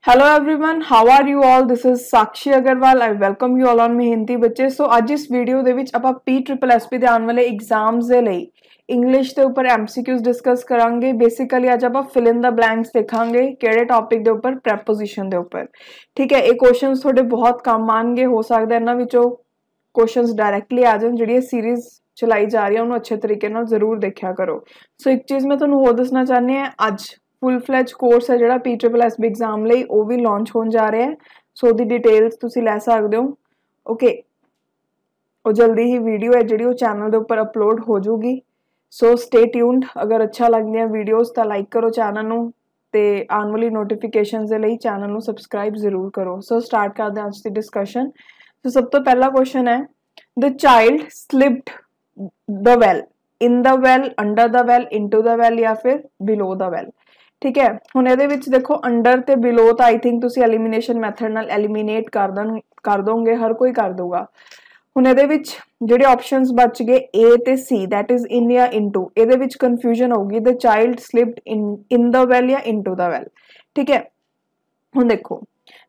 Hello everyone, how are you all. This is Sakshi Agarwal. I welcome you all on मेहनती बच्चे। सो ਅੱਜ ਇਸ video ਦੇ ਵਿੱਚ ਆਪਾਂ PSSB ਦੇ ਆਉਣ ਵਾਲੇ ਐਗਜ਼ਾਮਸ ਦੇ ਲਈ ਇੰਗਲਿਸ਼ ਦੇ ਉੱਪਰ MCQs ਡਿਸਕਸ ਕਰਾਂਗੇ। ਬੇਸਿਕਲੀ ਅੱਜ ਆਪਾਂ ਫਿਲ ਇਨ ਦਾ ਬਲੈਂਕਸ ਦੇਖਾਂਗੇ ਕਿਹੜੇ ਟੌਪਿਕ ਦੇ ਉੱਪਰ, ਪ੍ਰੈਪੋਜੀਸ਼ਨ ਦੇ ਉੱਪਰ। ਠੀਕ ਹੈ, ਇਹ ਕੁਐਸਚਨਸ ਤੁਹਾਡੇ ਬਹੁਤ ਕੰਮ ਆਣਗੇ। ਹੋ ਸਕਦਾ ਇਹਨਾਂ ਵਿੱਚੋਂ ਕੁਐਸਚਨਸ ਡਾਇਰੈਕਟਲੀ ਆ ਜਾਣ। ਜਿਹੜੀ ਇਹ ਸੀਰੀਜ਼ ਚਲਾਈ ਜਾ ਰਹੀ ਹੈ ਉਹਨੂੰ ਅੱਛੇ ਤਰੀਕੇ ਨਾਲ ਜ਼ਰੂਰ ਦੇਖਿਆ ਕਰੋ। ਸੋ ਇੱਕ ਚੀਜ਼ ਮੈਂ ਤੁਹਾਨੂੰ ਹੋਰ ਦੱਸਣਾ ਚਾਹੁੰਦੀ ਹਾਂ, ਅੱਜ फुल फ्लैज कोर्स है जो PSSB एग्जाम ਲਈ ਉਹ ਵੀ ਲਾਂਚ ਹੋਣ ਜਾ ਰਿਹਾ ਹੈ। ਸੋ ਦੀ ਡਿਟੇਲਸ ਤੁਸੀਂ ਲੈ ਸਕਦੇ ਹੋ। ਓਕੇ, ਉਹ ਜਲਦੀ ਹੀ ਵੀਡੀਓ ਹੈ ਜਿਹੜੀ ਉਹ ਚੈਨਲ ਦੇ ਉੱਪਰ ਅਪਲੋਡ ਹੋ ਜਾਊਗੀ। ਸੋ ਸਟੇ ਟਿਊਨਡ। ਅਗਰ ਅੱਛਾ ਲੱਗਦੀਆਂ ਵੀਡੀਓਜ਼ ਤਾਂ ਲਾਈਕ ਕਰੋ ਚੈਨਲ ਨੂੰ ਤੇ ਆਉਣ ਵਾਲੀ ਨੋਟੀਫਿਕੇਸ਼ਨਸ ਦੇ ਲਈ ਚੈਨਲ ਨੂੰ ਸਬਸਕ੍ਰਾਈਬ ਜ਼ਰੂਰ ਕਰੋ। ਸੋ ਸਟਾਰਟ ਕਰਦੇ ਹਾਂ ਅੱਜ ਦੀ ਡਿਸਕਸ਼ਨ। ਸੋ ਸਭ ਤੋਂ ਪਹਿਲਾ ਕੁਐਸਚਨ ਹੈ, the child slipped the well, in the well, under the well, into the well ਜਾਂ ਫਿਰ ਬਿਲੋ ਦ ਵੈਲ। ठीक है, हुण इहदे विच देखो अंडर ते बिलो तो आई थिंक तुसीं एलिमिनेशन मैथड नाल एलिमिनेट कर दोगे, हर कोई कर दूगा। हुण इहदे विच जिहड़े ऑप्शंस बच गए ए ते सी, दैट इज इन या इनटू, इहदे विच कन्फ्यूजन होगी the child slipped in the well या इनटू द वैल। ठीक है, हुण देखो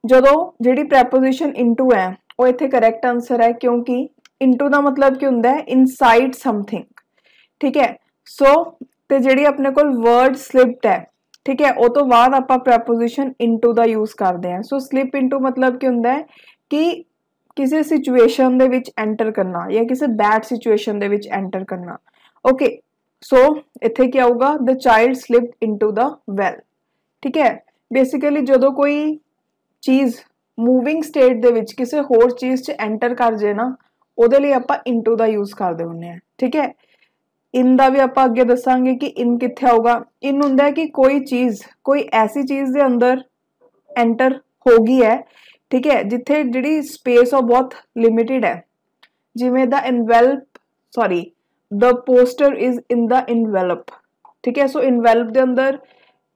जदों जिहड़ी प्रैपोजिशन इनटू है वो इत्थे करैक्ट आंसर है, क्योंकि इनटू दा मतलब की हुंदा है इनसाइड समथिंग। ठीक है, सो ते जिहड़ी अपने कोल वर्ड स्लिप्ड है, ठीक है, उस तो बाद आपां प्रैपोजिशन इनटू दा यूज करते हैं। सो स्लिप इनटू मतलब की हुंदा है कि किसी सिचुएशन दे विच एंटर करना या किसी बैड सिचुएशन दे विच एंटर करना। ओके, सो इत्थे क्या आऊगा, the child slipped into the well. ठीक है, बेसिकली जदों कोई चीज मूविंग स्टेट दे विच किसी होर चीज च एंटर कर जाए ना, उहदे लई आपां इनटू दा यूज करदे हुंदे हैं। ठीक है, इन दा भी आपां अगे दसांगे कि इन कित्थे आऊगा। इन हुंदा है कि कोई चीज, कोई ऐसी चीज दे अंदर एंटर हो गई है, ठीक है, जिथे जिहड़ी स्पेस वो बहुत लिमिटेड है। जिवें the envelope, sorry, the poster is in the envelope. ठीक है, सो इनवेलप दे अंदर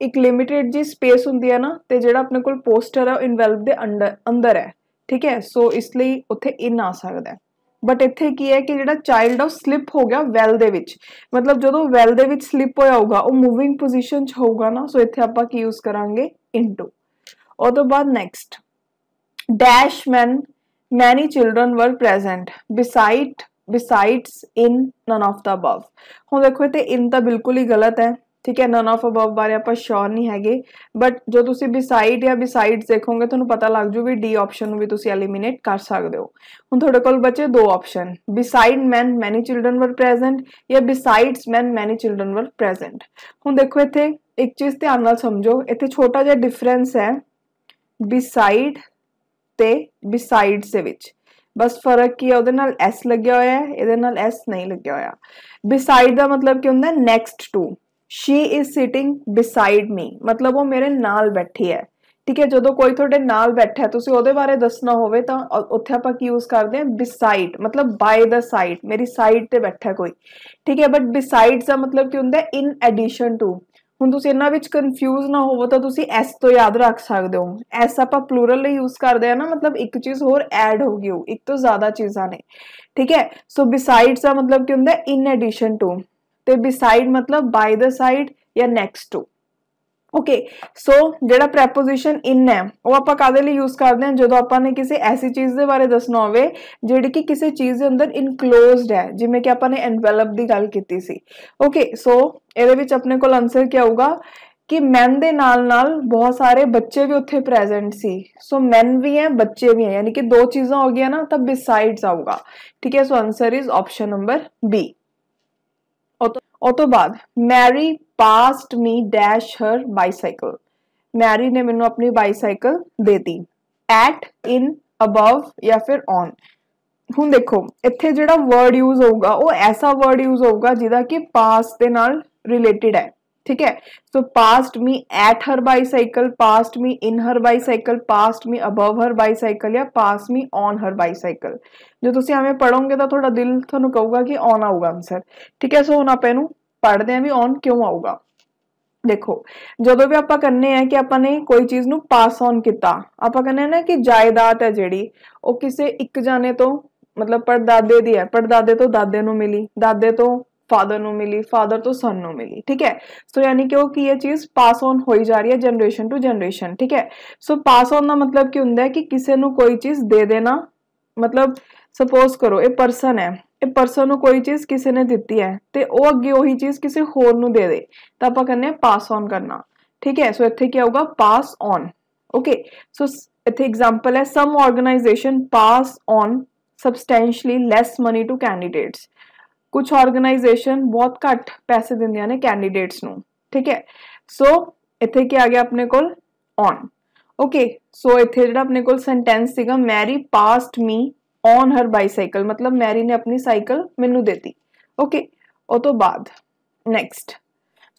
एक लिमिटेड जी स्पेस हुंदी है ना, ते जिहड़ा अपने कोल पोस्टर है इनवेलप दे अंदर है। ठीक है, सो इसलिए उत्थे इन आ सकदा है। बट इत्थे की है कि जिहड़ा चाइल्ड स्लिप हो गया वैल दे विच, मतलब जदों वैल दे विच स्लिप होया होगा वो मूविंग पोजीशन च होगा ना, सो इत्थे आपां की यूज करांगे इनटू। और तो बाद next, dash many children were present besides in none of the above. हुण देखो इत्थे इन तां बिल्कुल ही गलत है। ठीक है, नन ऑफ अबव बारे आपां श्योर नहीं हैगे, बट जो तुसी बिसाइड या बिसाइड्स देखोगे तुहानूं पता लग जू भी डी ऑप्शन भी तुसी एलिमिनेट कर सकते हो। हुण तुहाडे कोल बचे दो option, beside many children were present या besides many children were present. हुण देखो इत्थे एक चीज ध्यान नाल समझो, इत्थे छोटा जिहा डिफरेंस है बिसाइड ते बिसाइड्स दे विच। बस फर्क की है, उहदे नाल एस लग्या होया है, इहदे नाल एस नहीं लग्या होया। बिसाइड दा मतलब की हुंदा है next to. She is sitting beside me, मतलब वो मेरे नाल बैठी है। ठीक है, जदों कोई तुहाडे नाल बैठा है तुसीं उहदे बारे दसना होवे तां उत्थे आपां की यूज करदे हां बिसाइड, मतलब बाय द साइड, मेरी साइड ते बैठा कोई। ठीक है, बट बिसाइड्स दा मतलब की हुंदा है इन एडिशन टू। हुण तुसीं इन्हां विच कंफ्यूज ना होवो तां तुसीं एस तो याद रख सकदे हो। एस आपां प्लूरल लई यूज करदे हां ना, मतलब एक चीज होर ऐड हो गई हो, एक तो ज्यादा चीज़ां ने। ठीक है, सो बिसाइड्स दा मतलब की हुंदा है इन एडिशन टू, ते बिसाइड मतलब बाय द साइड या नेक्स्ट टू। ओके, सो जिहड़ा प्रैपोजिशन इन है वो आपां काहदे लई यूज करदे हां, जदों आपां ने किसी ऐसी चीज दे बारे दसना होवे जिहड़ी कि किसी चीज दे अंदर इनक्लोज्ड है, जिवें कि आपां ने एनवेलप दी गल कीती सी। ओके, सो इहदे विच अपने कोल आंसर क्या होगा कि मैन दे नाल नाल बहुत सारे बच्चे भी उत्थे प्रेजेंट सी। सो मैन भी हैं, बच्चे भी हैं, यानी कि दो चीज़ां हो गई ना, तब बिसाइड्स आऊगा। ठीक है, so answer is option number B. और तो बाद Mary passed me dash her bicycle, Mary ने मैनू अपनी बाईसाइकिल दे दी। एट, इन, अबव या फिर ऑन। हुण देखो इत्थे जिहड़ा वर्ड यूज होगा वो ऐसा वर्ड यूज होगा जिहदा कि पास्ट दे नाल रिलेटेड है। ठीक है, so passed me at her bicycle, passed me in her bicycle, passed me above her bicycle या passed me on her bicycle. जो तुसीं एवें पढ़ोगे तो थोड़ा दिल तुहानूं कहूगा कि ऑन आऊगा आंसर। ठीक है, सो हुण आपां इहनूं पढ़दे हां भी ऑन क्यों आऊगा। देखो जदों भी आपां कहने हैं कि आपां ने कोई चीज नूं पास ऑन किता, आपां कहने ना कि जायदाद है जिहड़ी वो किसी एक जाने तो मतलब परदादे दी है, परदादे तो दादे नूं मिली, दादे तो फादर ਨੂੰ मिली, फादर तो सन ਨੂੰ मिली, ठीक है। सो यानी कि वो की ये चीज पास ऑन हो जा रही है जनरेशन टू जनरेशन, ठीक है। सो पास ऑन का मतलब की हुंदा है कि किसी ਨੂੰ कोई चीज दे देना, मतलब सपोज करो ये परसन है, ਇਹ ਪਰਸਨ ਨੂੰ ਕੋਈ ਚੀਜ਼ ਕਿਸੇ ਨੇ ਦਿੱਤੀ ਹੈ ਤੇ ਉਹ ਅੱਗੇ ਉਹੀ ਚੀਜ਼ ਕਿਸੇ ਹੋਰ ਨੂੰ ਦੇ ਦੇ ਤਾਂ ਆਪਾਂ ਕਹਿੰਦੇ ਆ ਪਾਸ ਔਨ ਕਰਨਾ, ਠੀਕ ਹੈ। ਸੋ ਇੱਥੇ ਕੀ ਆਊਗਾ ਪਾਸ ਔਨ, ਓਕੇ। ਸੋ ਇੱਥੇ ਐਗਜ਼ਾਮਪਲ ਹੈ some organisation pass on substantially less money to candidates. ਕੁਝ ਆਰਗੇਨਾਈਜੇਸ਼ਨ ਬਹੁਤ ਘੱਟ ਪੈਸੇ ਦਿੰਦੀਆਂ ਨੇ ਕੈਂਡੀਡੇਟਸ ਨੂੰ, ਠੀਕ ਹੈ। ਸੋ ਇੱਥੇ ਕੀ ਆ ਗਿਆ ਆਪਣੇ ਕੋਲ ਔਨ, ਓਕੇ। ਸੋ ਇੱਥੇ ਜਿਹੜਾ ਆਪਣੇ ਕੋਲ ਸੈਂਟੈਂਸ ਸੀਗਾ Mary passed me on her bicycle, मतलब मैरी ने अपनी साइकिल मैनू देती, ओके। उस तो बाद नैक्सट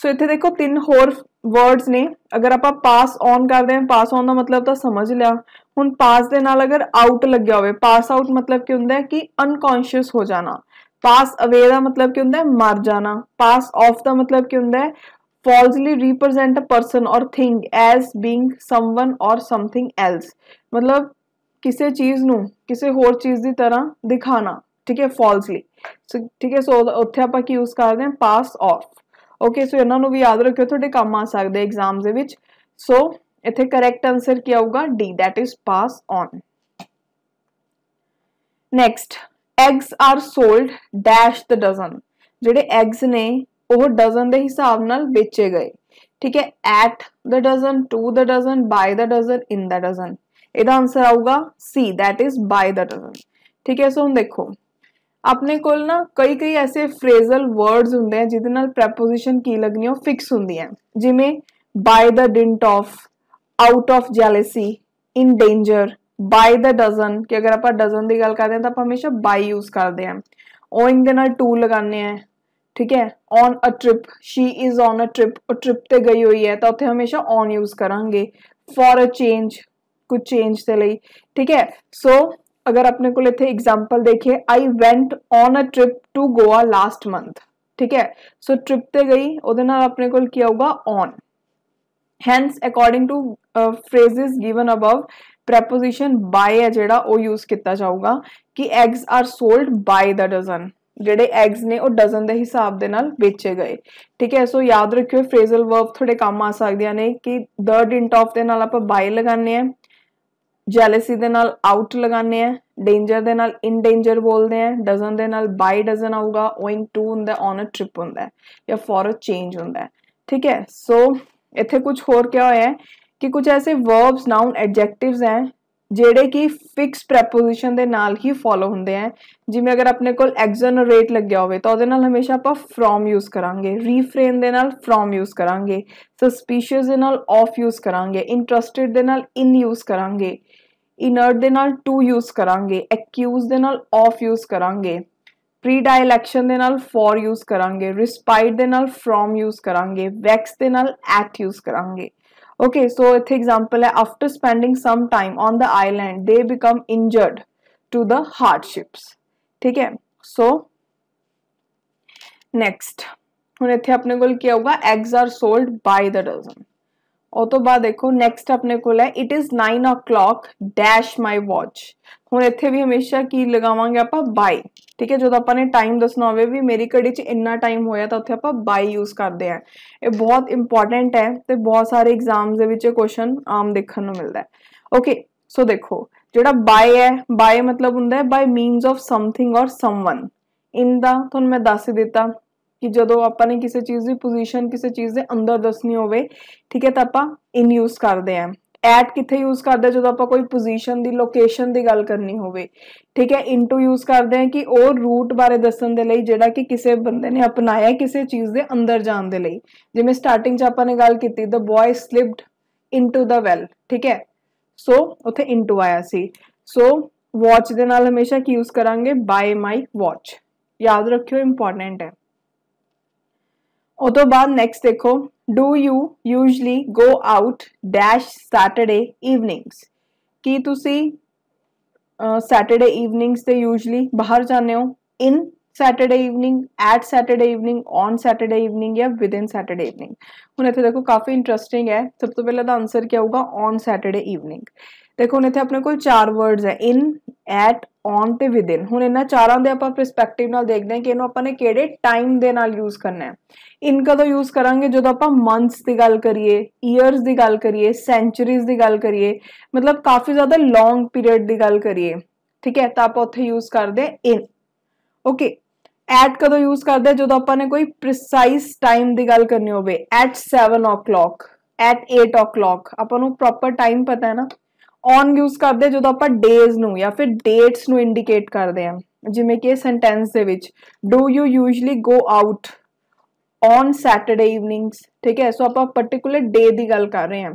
सो इत्थे देखो 3 होर वर्ड्स ने। अगर आप पास ऑन करते हैं, पास ऑन का मतलब तो समझ लिया। हुण पास दे नाल अगर आउट लग्या होवे, पास आउट मतलब की हुंदा है कि अनकॉन्शियस हो जाना। पास अवे का मतलब की हुंदा है मर जाना। पास ऑफ का मतलब की हुंदा है falsely represent a person or thing as being someone or something else, मतलब किसी चीज नू किसी होर चीज की तरह दिखाना, ठीक है, फॉल्सली, ठीक है। सो उत्थे आपां की यूज करते हैं पास ऑफ, ओके। सो इन्हां नू भी याद रखियो, तुहाडे काम आ सकदे एग्जाम्स दे विच। सो इत्थे करैक्ट आंसर की आऊगा D, that is pass on. Next eggs are sold dash the dozen. जिहड़े एग्स ने ਉਹ डजन के हिसाब नाल बेचे गए, ठीक है। At the dozen, to the dozen, by the dozen, in the dozen. ਇਹਦਾ आंसर आऊगा C, that is by the dozen, ठीक है। सो हुण देखो अपने कोल ना कई ऐसे फ्रेजल वर्ड्स हुंदे हैं जिहदे नाल प्रैपोजिशन की लगनी है फिक्स हुंदी है, जिवें by the dint of, out of jealousy, in danger, by the dozen. कि अगर आप डजन की गल करते हैं तो आप हमेशा बाय यूज करते हैं। ओइंग दे नाल टू लगाने हैं, ठीक है। On a trip, she is on a trip, trip ते गई हुई है तो उत्थे हमेशा ऑन यूज करांगे। फॉर अ चेंज, कुछ चेंज के लिए, ठीक है। सो अगर अपने को इत्थे एग्जांपल देखिए, I went on a trip to Goa last month, ठीक है। सो ट्रिप ते गई उहदे नाल अपने को क्या होगा on. Hence according to phrases given above preposition by है जिहड़ा वो यूज किया जाऊगा कि eggs are sold by the dozen. ਜਿਹੜੇ एग्स ने वो डजन के हिसाब के नाल बेचे गए, ठीक है। सो याद रखियो फ्रेजल वर्ब थोड़े काम आ सकदियां ने कि द डिंट ऑफ दे नाल आपां बाय लगाने हैं, जेलसी दे नाल आउट लगाने हैं, डेंजर दे नाल इन डेंजर बोलते हैं, डजन दे नाल बाय डजन आऊगा, ओइंग टू हुंदा है, ऑन अ ट्रिप हुंदा है, या फॉर अ चेंज हुंदा है, ठीक है। सो इत्थे कुछ होर क्या होया है कि कुछ ऐसे वर्ब्स, नाउन, एडजेक्टिव्स हैं ਜਿਹੜੇ कि फिक्स प्रैपोजिशन ਦੇ ਨਾਲ ही फॉलो ਹੁੰਦੇ हैं। जिवें अगर अपने कोल एक्सोनरेट ਲੱਗਿਆ ਹੋਵੇ ਤਾਂ ਉਹਦੇ ਨਾਲ ਹਮੇਸ਼ਾ ਆਪਾਂ from यूज करांगे, रीफ्रेन ਦੇ ਨਾਲ from यूज करांगे, सस्पिशियस ਦੇ ਨਾਲ of यूज करांगे, इंटरेस्टेड ਦੇ ਨਾਲ in यूज करांगे, इनर्ट ਦੇ ਨਾਲ to यूज करांगे, एक्यूज ਦੇ ਨਾਲ of यूज करांगे, प्रीडायलैक्शन ਦੇ ਨਾਲ for यूज करांगे, रिस्पाइट ਦੇ ਨਾਲ from यूज करांगे, वैक्स ਦੇ ਨਾਲ at यूज करांगे, ओके। सो इत्थे एग्जांपल है after spending some time on the island they become injured to the hardships, ठीक है। सो नैक्सट हुण इत्थे अपने कोल क्या होगा eggs are sold by the dozen. और तो बाद देखो नैक्सट अपने कोल है it is 9 o'clock dash my watch. हुण इत्थे भी हमेशा की लगावांगे आपां बाय, ठीक है। जो आपां ने टाइम दसना होवे भी मेरी घड़ी च इन्ना टाइम होया तो उत्थे आपां बाय यूज करते हैं। ये बहुत इंपॉर्टेंट है तो बहुत सारे एग्जाम्स दे विच क्वेश्चन आम देखने को मिलता है, ओके। सो देखो जिहड़ा बाय है, बाय मतलब हुंदा है बाय मीनस ऑफ समथिंग और समवन। इन दा तुहानूं मैं दस ही दिता कि जदों आपां ने किसी चीज़ की पोजीशन किसी चीज़ के अंदर दसनी होवे, ठीक है, तो आपां इन यूज करते हैं। एट कित्थे यूज करते हैं जदों आपां कोई पोजीशन की लोकेशन की गल करनी होवे, ठीक है। इनटू यूज करते हैं कि वो रूट बारे दसन दे लई जिहड़ा कि किसी बंदे ने अपनाया किसी चीज़ के अंदर जाण दे लई। जिवें स्टार्टिंग च आपां ने गल कीती the boy slipped into the well, ठीक है। सो उत्थे इनटू आया सी। सो वॉच दे नाल हमेशा की यूज करांगे बाय माई वॉच, याद रखियो इंपॉर्टेंट है। उस तो बाद नैक्सट देखो do you usually go out dash Saturday evenings. की तुसी सैटरडे इवनिंग्स ते यूजली बाहर जाने हो in Saturday evening, at Saturday evening, on Saturday evening या विद इन सैटरडे इवनिंग। हुण इत्थे देखो काफ़ी इंटरेस्टिंग है। सब तो पहले आंसर क्या होगा ऑन सैटरडे इवनिंग। देखो हुण इत्थे अपने कोल 4 वर्ड्स है इन, एट, ऑन ਤੇ विदिन। ਹੁਣ ਇਹਨਾਂ ਚਾਰਾਂ ਦੇ ਆਪਾਂ ਪਰਸਪੈਕਟਿਵ ਨਾਲ ਦੇਖਦੇ ਹਾਂ ਕਿ ਇਹਨੂੰ ਆਪਾਂ ਨੇ ਕਿਹੜੇ ਟਾਈਮ ਦੇ ਨਾਲ ਯੂਜ਼ ਕਰਨਾ ਹੈ। ਇਨ ਕਦੋਂ ਯੂਜ਼ ਕਰਾਂਗੇ ਜਦੋਂ ਆਪਾਂ ਮੰਥਸ ਦੀ ਗੱਲ ਕਰੀਏ, ਈਅਰਸ ਦੀ ਗੱਲ ਕਰੀਏ, ਸੈਂਚੁਰੀਜ਼ ਦੀ ਗੱਲ ਕਰੀਏ, ਮਤਲਬ ਕਾਫੀ ਜ਼ਿਆਦਾ ਲੌਂਗ ਪੀਰੀਅਡ ਦੀ ਗੱਲ ਕਰੀਏ, ਠੀਕ ਹੈ, ਤਾਂ ਆਪਾਂ ਉੱਥੇ ਯੂਜ਼ ਕਰਦੇ ਇਨ। ਓਕੇ, ਐਟ ਕਦੋਂ ਯੂਜ਼ ਕਰਦੇ ਜਦੋਂ ਆਪਾਂ ਨੇ ਕੋਈ ਪ੍ਰੀਸਾਈਜ਼ ਟਾਈਮ ਦੀ ਗੱਲ ਕਰਨੀ ਹੋਵੇ, ਐਟ 7 o'clock, ਐਟ 8 o'clock, ਆਪਾਂ ਨੂੰ ਪ੍ਰੋਪਰ ਟਾਈਮ ਪਤਾ ਹੈ ਨਾ। ऑन यूज करते जो आप डेज नू या फिर डेट्स नू इंडिकेट करते हैं, जिमें कि sentence they which do you usually go out on Saturday evenings, ठीक है। सो आप पर्टिकुलर डे की गल कर रहे हैं।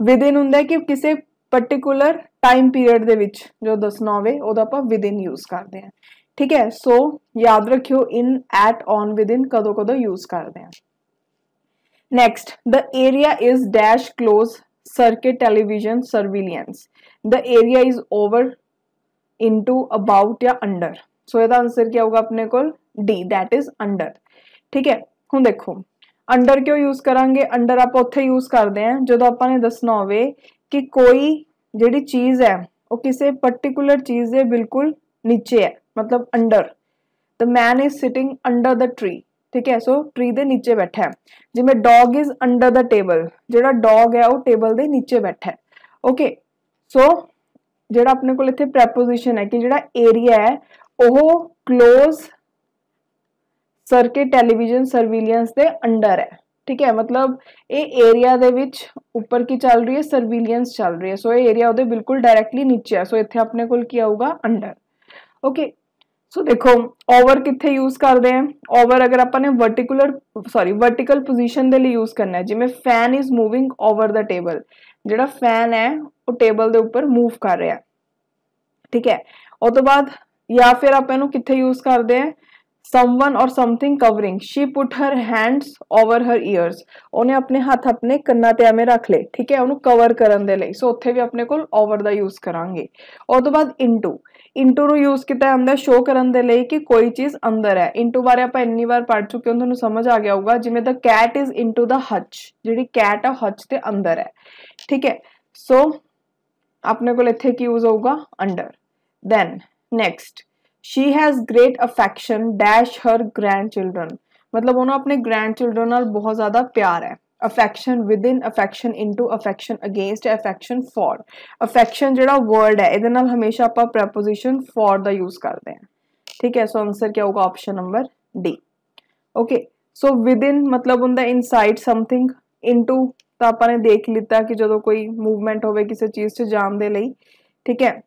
विद इन हुंदा है कि किसी पर्टिकुलर टाइम पीरियड दे विच जो दसना होवे उहदा आपां विद इन यूज करते हैं, ठीक है। सो याद रखियो इन, एट, ऑन, विद इन कदों कदों यूज करते हैं। Next, the area is dash close circuit television surveillance, the area is over, into, about या under। सो ਇਹਦਾ आंसर क्या होगा अपने को डी, दैट इज अंडर, ठीक है। ਹੁਣ देखो अंडर क्यों यूज करांगे, अंडर आप उत्थे यूज करते हैं ਜਦੋਂ ਆਪਾਂ ਨੇ ਦੱਸਣਾ ਹੋਵੇ कि कोई ਜਿਹੜੀ चीज है वो किसी पर्टिकुलर चीज ਦੇ बिल्कुल नीचे है, मतलब under. the man is sitting under the tree, ठीक है। सो ट्री दे नीचे बैठा है। जिमें dog is under the table, जेड़ा डॉग है वो टेबल दे नीचे बैठा है। ओके, सो जेड़ा अपने को इत्थे प्रेपोजिशन है कि जेड़ा एरिया है वो क्लोज सर्किट टेलीविजन सर्विलियंस दे अंडर है, ठीक है। मतलब ये एरिया दे विच ऊपर की चल रही है, सर्विलियंस चल रही है। सो ये एरिया उहदे बिल्कुल डायरेक्टली नीचे है। सो इत्थे अपने को क्या होगा, अंडर। ओके, सो देखो ओवर कितने यूज करते हैं, ओवर अगर अपने वर्टिकल पोजीशन के लिए यूज करना है, जिमें fan is moving over the table, जेड़ा फैन है वो टेबल के ऊपर मूव कर रहा है, ठीक है। और तो बाद या फिर आप इन्हू कितने यूज करते हैं, समवन और something covering, she put her hands over her years, उन्हें अपने हाथ अपने कन्ना ते एवें रख ले, ठीक है, उन्हें कवर करन दे लई। सो उत्थे भी अपने कोल ओवर दा यूज करांगे। और तो बाद इनटू, इनटू नु यूज किया अंदर शो करन दे लई कि कोई चीज अंदर है। इनटू बारे आप इन्नी बार पढ़ चुके हो, तुहानू समझ आ गया होगा। जिवें the cat is into the hutch, जिहड़ी कैट है हच दे अंदर है, ठीक है। सो अपने कोल इत्थे की यूज होगा, under. Then next, she has great affection dash her grandchildren, मतलब उन्होंने अपने ग्रैंड चिल्ड्रन नाल बहुत ज्यादा प्यार है। Affection with in, affection into, affection against, affection for. Affection जिहड़ा वर्ड है इहदे नाल हमेशा आपां प्रेपोजिशन फॉर दा यूज करते हैं, ठीक है। सो आंसर क्या होगा, option number D. Okay, so with in मतलब हुंदा इनसाइड समथिंग, इनटू तो आपां ने देख लिता कि जदों कोई मूवमेंट होवे किसी चीज च जाण दे लई, ठीक है।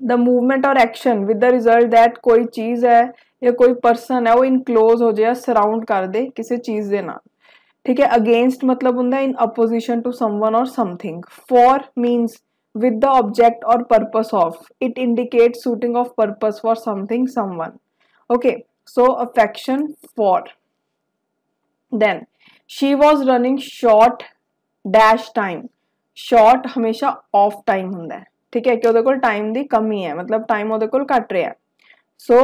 द मूवमेंट और action with the result that कोई चीज है या कोई पर्सन है वो इनक्लोज हो जाए, सराउंड कर दे किसी चीज दे नाल, ठीक है। अगेंस्ट मतलब हुंदा इन अपोजिशन टू समवन और something. For means with the object or purpose of, it indicates suiting of purpose for something, someone। okay, so affection for। then she was running short dash time, short हमेशा off time हुंदा है, ठीक है, कि उहदे कोल time दी कमी है, मतलब टाइम उहदे कोल घट रहा है। सो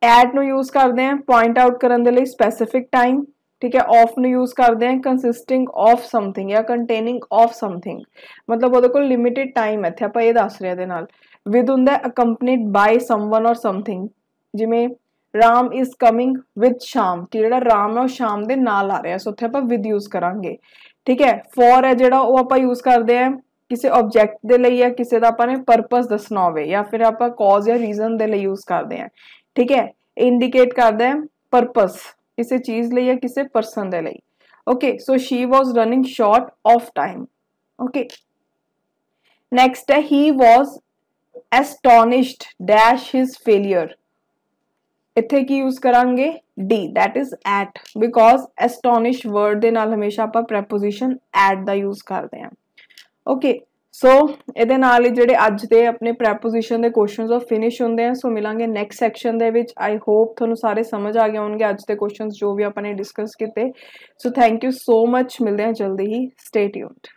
एट नू यूज करते हैं पॉइंट आउट करने के लिए स्पेसिफिक टाइम, ठीक है। ऑफ नू यूज करते हैं कंसिस्टिंग ऑफ समथिंग या कंटेनिंग ऑफ समथिंग, मतलब उहदे कोल लिमिटेड टाइम है, इत्थे आपां इह दस रहे इहदे नाल। विद हुंदा अकंपनीड बाय समवन और समथिंग, जिवें राम इज कमिंग विद शाम, कि जिहड़ा राम है वो शाम दे नाल आ रहा है। सो उत्थे आपां विद यूज करांगे, ठीक है। फॉर है जिहड़ा वो आपां यूज करते हैं किसी ऑब्जेक्ट दे लई या किसी दा आपां ने पर्पस दसना होवे या फिर आपां कॉज या रीजन दे लई यूज करते हैं, ठीक है। इंडिकेट करदा है पर्पस किसी चीज लई या किसी पर्सन दे लई। Okay, so she was running short of time. Okay, next है he was astonished dash his failure, इत्थे की यूज करांगे D, that is at, because astonish word दे नाल हमेशा आपां प्रेपोजिशन एट दा यूज करते हैं। ओके, सो ਇਹਦੇ ਨਾਲ ਹੀ ਜਿਹੜੇ ਅੱਜ ਦੇ ਆਪਣੇ ਪ੍ਰੈਪੋਜੀਸ਼ਨ ਦੇ ਕੁਐਸਚਨਸ ਉਹ ਫਿਨਿਸ਼ ਹੁੰਦੇ ਆ। ਸੋ ਮਿਲਾਂਗੇ ਨੈਕਸਟ ਸੈਕਸ਼ਨ ਦੇ ਵਿੱਚ। ਆਈ ਹੋਪ ਤੁਹਾਨੂੰ ਸਾਰੇ ਸਮਝ ਆ ਗਏ ਹੋਣਗੇ ਅੱਜ ਦੇ ਕੁਐਸਚਨਸ ਜੋ ਵੀ ਆਪਾਂ ਨੇ ਡਿਸਕਸ ਕੀਤੇ। So thank you so much, ਮਿਲਦੇ ਹਾਂ ਜਲਦੀ ਹੀ, ਸਟੇ ਟਿਊਨਡ।